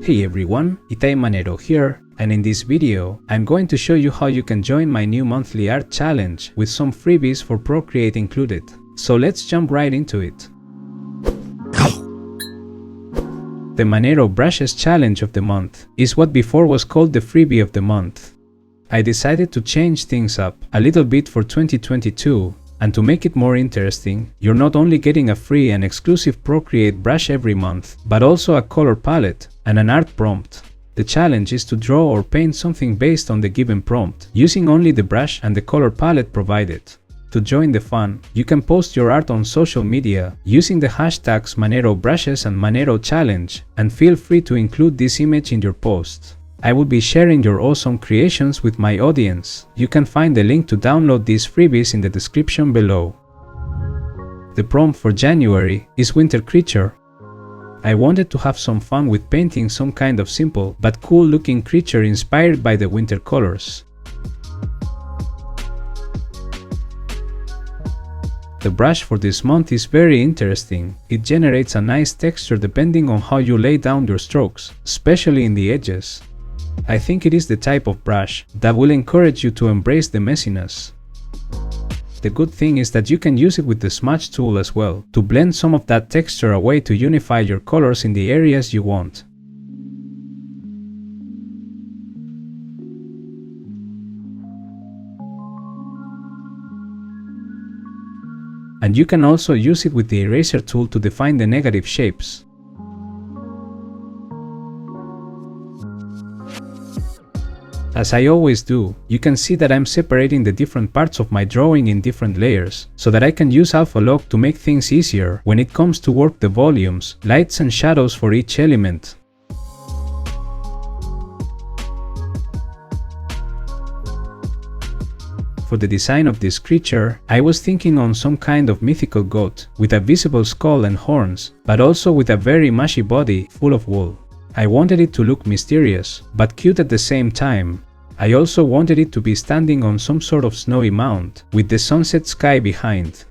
Hey everyone, I'm Manero here, and in this video, I'm going to show you how you can join my new monthly art challenge with some freebies for Procreate included. So let's jump right into it. The Manero Brushes Challenge of the month is what before was called the freebie of the month. I decided to change things up a little bit for 2022, and to make it more interesting, you're not only getting a free and exclusive Procreate brush every month, but also a color palette and an art prompt. The challenge is to draw or paint something based on the given prompt, using only the brush and the color palette provided. To join the fun, you can post your art on social media using the hashtags Manero Brushes and Manero Challenge, and feel free to include this image in your post. I will be sharing your awesome creations with my audience. You can find the link to download these freebies in the description below. The prompt for January is Winter Creature. I wanted to have some fun with painting some kind of simple but cool looking creature inspired by the winter colors. The brush for this month is very interesting. It generates a nice texture depending on how you lay down your strokes, especially in the edges. I think it is the type of brush that will encourage you to embrace the messiness. The good thing is that you can use it with the smudge tool as well, to blend some of that texture away to unify your colors in the areas you want. And you can also use it with the eraser tool to define the negative shapes. As I always do, you can see that I'm separating the different parts of my drawing in different layers, so that I can use Alpha Lock to make things easier when it comes to work the volumes, lights and shadows for each element. For the design of this creature, I was thinking on some kind of mythical goat, with a visible skull and horns, but also with a very mushy body full of wool. I wanted it to look mysterious, but cute at the same time. I also wanted it to be standing on some sort of snowy mound, with the sunset sky behind.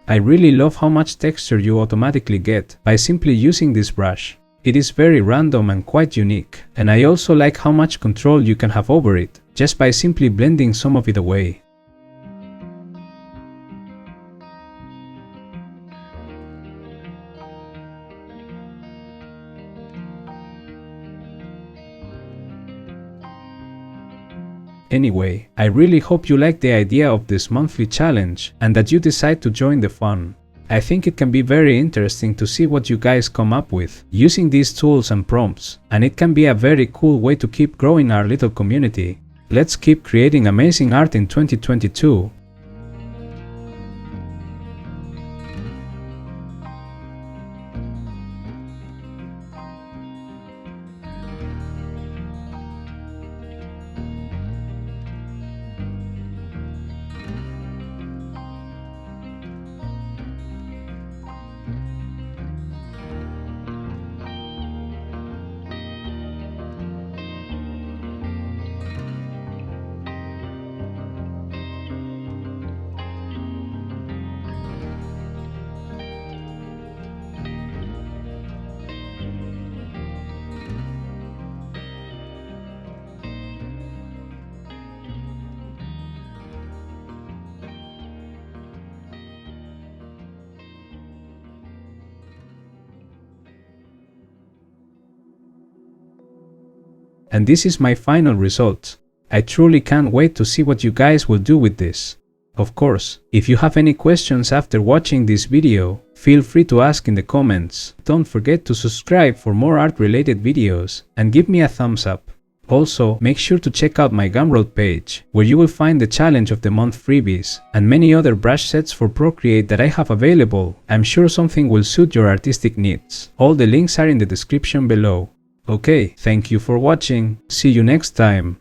I really love how much texture you automatically get by simply using this brush. It is very random and quite unique, and I also like how much control you can have over it, just by simply blending some of it away. Anyway, I really hope you like the idea of this monthly challenge and that you decide to join the fun. I think it can be very interesting to see what you guys come up with using these tools and prompts, and it can be a very cool way to keep growing our little community. Let's keep creating amazing art in 2022. And this is my final result. I truly can't wait to see what you guys will do with this. Of course, if you have any questions after watching this video, feel free to ask in the comments. Don't forget to subscribe for more art related videos and give me a thumbs up. Also, make sure to check out my Gumroad page, where you will find the Challenge of the Month freebies and many other brush sets for Procreate that I have available. I'm sure something will suit your artistic needs. All the links are in the description below. Okay, thank you for watching. See you next time.